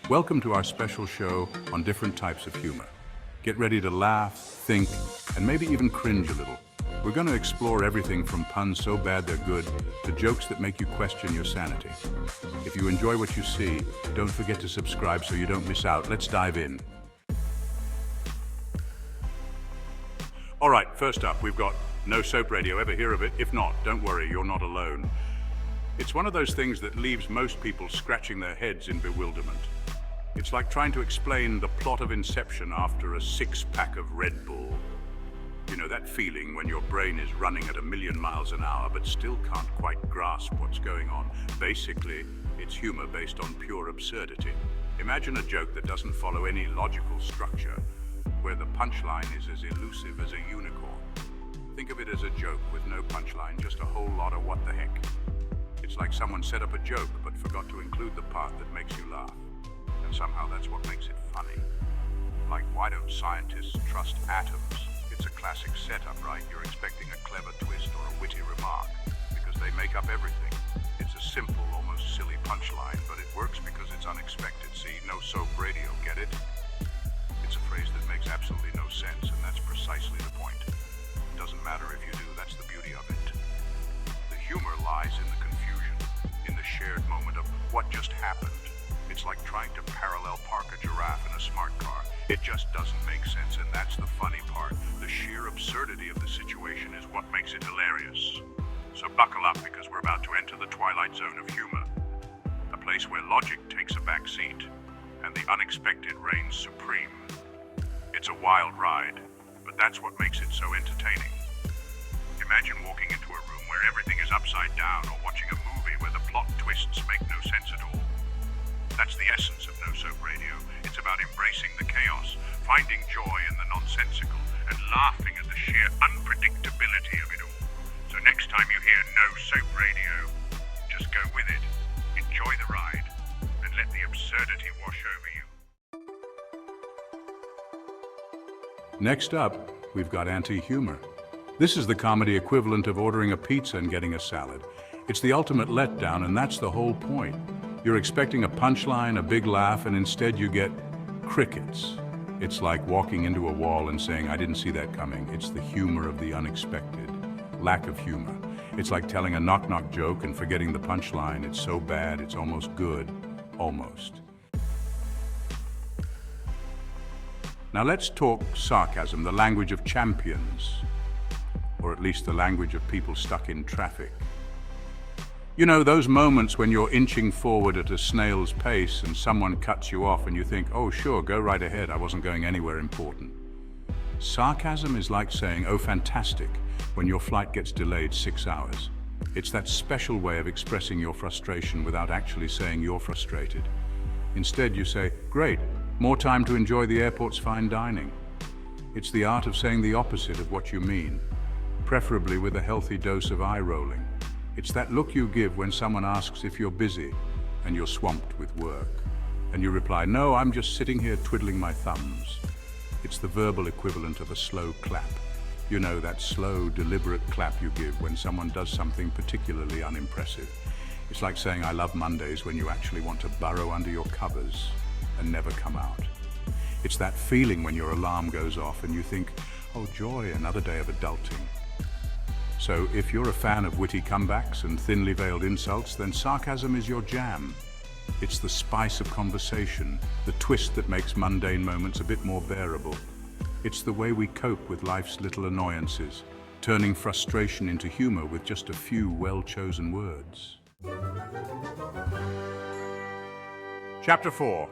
Welcome to our special show on different types of humor. Get ready to laugh, think, and maybe even cringe a little. We're going to explore everything from puns so bad they're good to jokes that make you question your sanity. If you enjoy what you see, don't forget to subscribe so you don't miss out. Let's dive in. All right, first up, we've got No Soap Radio. Ever hear of it? If not, don't worry, you're not alone. It's one of those things that leaves most people scratching their heads in bewilderment. It's like trying to explain the plot of Inception after a six-pack of Red Bull. You know, that feeling when your brain is running at 1,000,000 miles an hour but still can't quite grasp what's going on. Basically, it's humor based on pure absurdity. Imagine a joke that doesn't follow any logical structure, where the punchline is as elusive as a unicorn. Think of it as a joke with no punchline, just a whole lot of what the heck. It's like someone set up a joke but forgot to include the part that makes you laugh. And somehow that's what makes it funny. Like, why don't scientists trust atoms? It's a classic setup, right? You're expecting a clever twist or a witty remark, because they make up everything. It's a simple, almost silly punchline, but it works because it's unexpected. See, No Soap Radio, get it? It's a phrase that makes absolutely no sense, and that's precisely the point. It doesn't matter if you do, that's the beauty of it. The humor lies in the confusion, in the shared moment of what just happened. It's like trying to parallel park a giraffe in a smart car. It just doesn't make sense, and that's the funny part. The sheer absurdity of the situation is what makes it hilarious. So buckle up, because we're about to enter the twilight zone of humor. A place where logic takes a back seat, and the unexpected reigns supreme. It's a wild ride, but that's what makes it so entertaining. Imagine walking into a room where everything is upside down, or watching a movie where the plot twists make no sense at all. That's the essence of No Soap Radio. It's about embracing the chaos, finding joy in the nonsensical, and laughing at the sheer unpredictability of it all. So next time you hear No Soap Radio, just go with it, enjoy the ride, and let the absurdity wash over you. Next up, we've got anti-humor. This is the comedy equivalent of ordering a pizza and getting a salad. It's the ultimate letdown, and that's the whole point. You're expecting a punchline, a big laugh, and instead you get crickets. It's like walking into a wall and saying, I didn't see that coming. It's the humor of the unexpected. Lack of humor. It's like telling a knock-knock joke and forgetting the punchline. It's so bad, it's almost good. Almost. Now let's talk sarcasm, the language of champions. Or at least the language of people stuck in traffic. You know, those moments when you're inching forward at a snail's pace and someone cuts you off and you think, oh sure, go right ahead, I wasn't going anywhere important. Sarcasm is like saying, oh fantastic, when your flight gets delayed 6 hours. It's that special way of expressing your frustration without actually saying you're frustrated. Instead you say, great, more time to enjoy the airport's fine dining. It's the art of saying the opposite of what you mean, preferably with a healthy dose of eye rolling. It's that look you give when someone asks if you're busy and you're swamped with work. And you reply, no, I'm just sitting here twiddling my thumbs. It's the verbal equivalent of a slow clap. You know, that slow, deliberate clap you give when someone does something particularly unimpressive. It's like saying, I love Mondays, when you actually want to burrow under your covers and never come out. It's that feeling when your alarm goes off and you think, oh joy, another day of adulting. So if you're a fan of witty comebacks and thinly veiled insults, then sarcasm is your jam. It's the spice of conversation, the twist that makes mundane moments a bit more bearable. It's the way we cope with life's little annoyances, turning frustration into humor with just a few well-chosen words. Chapter 4.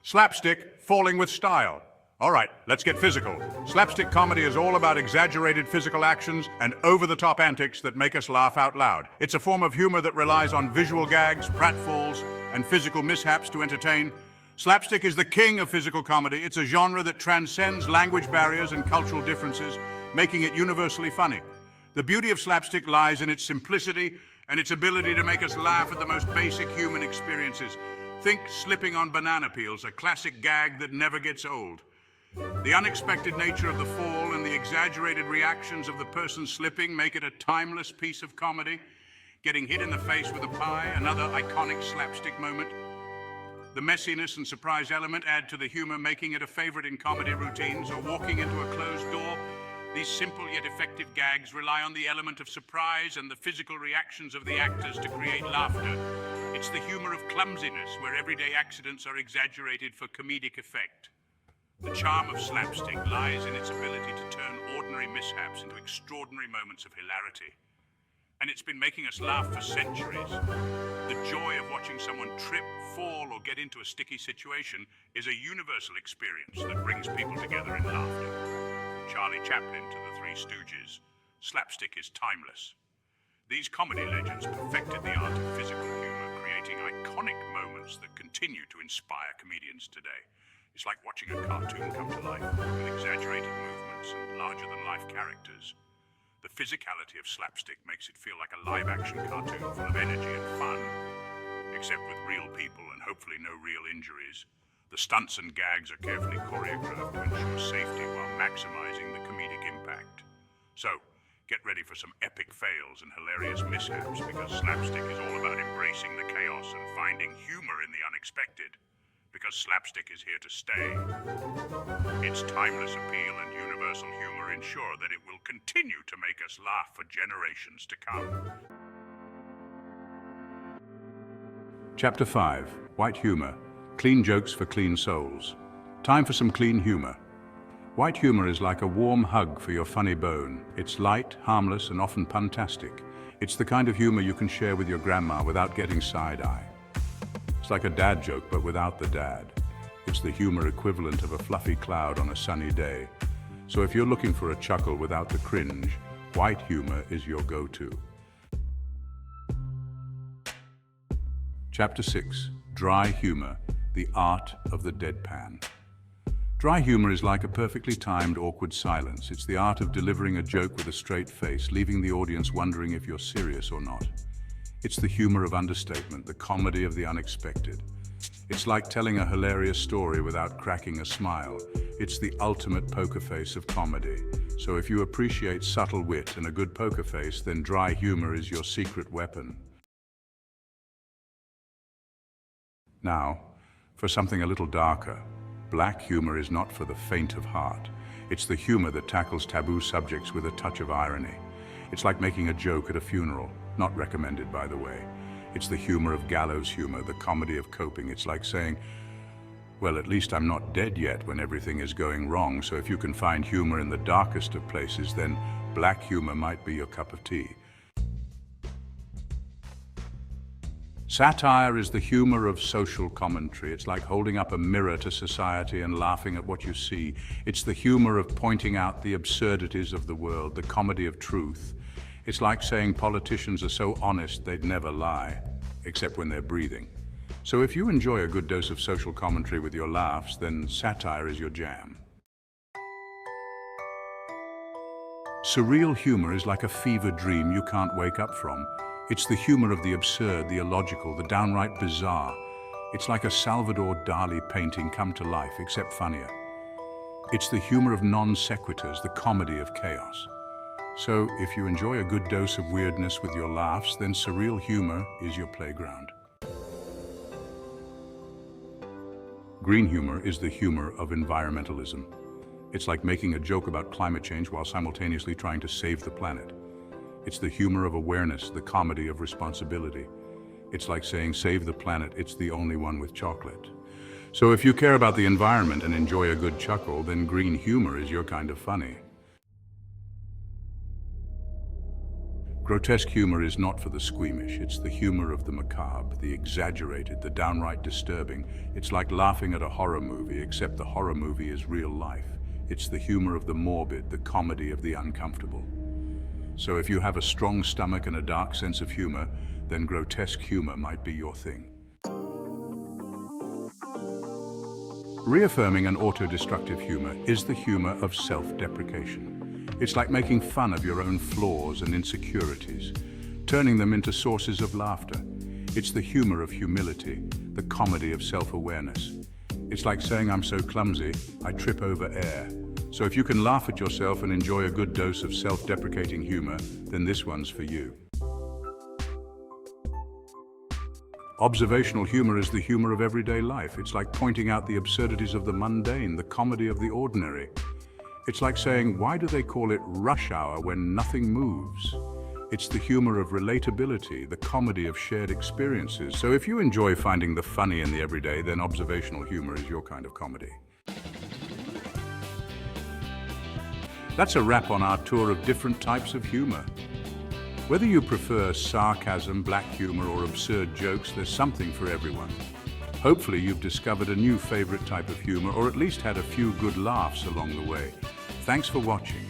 Slapstick falling with style. All right, let's get physical. Slapstick comedy is all about exaggerated physical actions and over-the-top antics that make us laugh out loud. It's a form of humor that relies on visual gags, pratfalls, and physical mishaps to entertain. Slapstick is the king of physical comedy. It's a genre that transcends language barriers and cultural differences, making it universally funny. The beauty of slapstick lies in its simplicity and its ability to make us laugh at the most basic human experiences. Think slipping on banana peels, a classic gag that never gets old. The unexpected nature of the fall and the exaggerated reactions of the person slipping make it a timeless piece of comedy. Getting hit in the face with a pie, another iconic slapstick moment. The messiness and surprise element add to the humor, making it a favorite in comedy routines or walking into a closed door. These simple yet effective gags rely on the element of surprise and the physical reactions of the actors to create laughter. It's the humor of clumsiness, where everyday accidents are exaggerated for comedic effect. The charm of slapstick lies in its ability to turn ordinary mishaps into extraordinary moments of hilarity. And it's been making us laugh for centuries. The joy of watching someone trip, fall, or get into a sticky situation is a universal experience that brings people together in laughter. Charlie Chaplin to the Three Stooges, slapstick is timeless. These comedy legends perfected the art of physical humor, creating iconic moments that continue to inspire comedians today. It's like watching a cartoon come to life with exaggerated movements and larger-than-life characters. The physicality of slapstick makes it feel like a live-action cartoon full of energy and fun, except with real people and hopefully no real injuries. The stunts and gags are carefully choreographed to ensure safety while maximizing the comedic impact. So, get ready for some epic fails and hilarious mishaps, because slapstick is all about embracing the chaos and finding humor in the unexpected. Because slapstick is here to stay. Its timeless appeal and universal humor ensure that it will continue to make us laugh for generations to come. Chapter 5. White Humor. Clean jokes for clean souls. Time for some clean humor. White humor is like a warm hug for your funny bone. It's light, harmless, and often puntastic. It's the kind of humor you can share with your grandma without getting side-eye. It's like a dad joke, but without the dad. It's the humor equivalent of a fluffy cloud on a sunny day. So if you're looking for a chuckle without the cringe, white humor is your go-to. Chapter 6. Dry Humor. The Art of the Deadpan. Dry humor is like a perfectly timed, awkward silence. It's the art of delivering a joke with a straight face, leaving the audience wondering if you're serious or not. It's the humor of understatement, the comedy of the unexpected. It's like telling a hilarious story without cracking a smile. It's the ultimate poker face of comedy. So if you appreciate subtle wit and a good poker face, then dry humor is your secret weapon. Now, for something a little darker. Black humor is not for the faint of heart. It's the humor that tackles taboo subjects with a touch of irony. It's like making a joke at a funeral, not recommended, by the way. It's the humor of gallows humor, the comedy of coping. It's like saying, well, at least I'm not dead yet when everything is going wrong, so if you can find humor in the darkest of places, then black humor might be your cup of tea. Satire is the humor of social commentary. It's like holding up a mirror to society and laughing at what you see. It's the humor of pointing out the absurdities of the world, the comedy of truth. It's like saying politicians are so honest they'd never lie, except when they're breathing. So if you enjoy a good dose of social commentary with your laughs, then satire is your jam. Surreal humor is like a fever dream you can't wake up from. It's the humor of the absurd, the illogical, the downright bizarre. It's like a Salvador Dali painting come to life, except funnier. It's the humor of non sequiturs, the comedy of chaos. So, if you enjoy a good dose of weirdness with your laughs, then surreal humor is your playground. Green humor is the humor of environmentalism. It's like making a joke about climate change while simultaneously trying to save the planet. It's the humor of awareness, the comedy of responsibility. It's like saying, save the planet, it's the only one with chocolate. So if you care about the environment and enjoy a good chuckle, then green humor is your kind of funny. Grotesque humor is not for the squeamish. It's the humor of the macabre, the exaggerated, the downright disturbing. It's like laughing at a horror movie, except the horror movie is real life. It's the humor of the morbid, the comedy of the uncomfortable. So if you have a strong stomach and a dark sense of humor, then grotesque humor might be your thing. Reaffirming an auto-destructive humor is the humor of self-deprecation. It's like making fun of your own flaws and insecurities, turning them into sources of laughter. It's the humor of humility, the comedy of self-awareness. It's like saying, I'm so clumsy, I trip over air. So if you can laugh at yourself and enjoy a good dose of self-deprecating humor, then this one's for you. Observational humor is the humor of everyday life. It's like pointing out the absurdities of the mundane, the comedy of the ordinary. It's like saying, why do they call it rush hour when nothing moves? It's the humor of relatability, the comedy of shared experiences. So if you enjoy finding the funny in the everyday, then observational humor is your kind of comedy. That's a wrap on our tour of different types of humor. Whether you prefer sarcasm, black humor, or absurd jokes, there's something for everyone. Hopefully you've discovered a new favorite type of humor, or at least had a few good laughs along the way. Thanks for watching.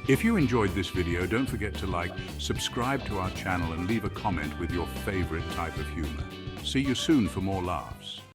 If you enjoyed this video, don't forget to like, subscribe to our channel, and leave a comment with your favorite type of humor. See you soon for more laughs.